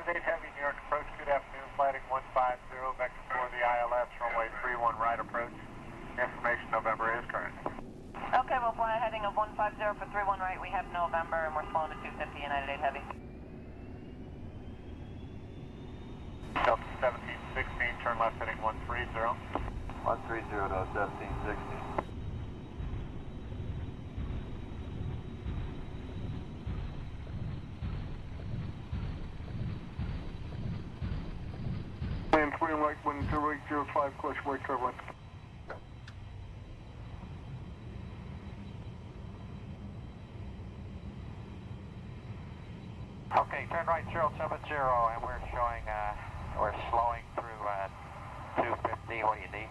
United 8 Heavy, New York approach, good afternoon, flighting 150, vector for the ILS, runway 31 right approach. Information November is current. Okay, we'll fly a heading of 150 for 31 right, we have November, and we're slowing to 250, United 8 Heavy. Delta 1716, turn left heading 130. 130 to 1760. Land clear right 10805, close right turbulence. Okay, turn right 070, and we're showing, we're slowing through 250. What do you need?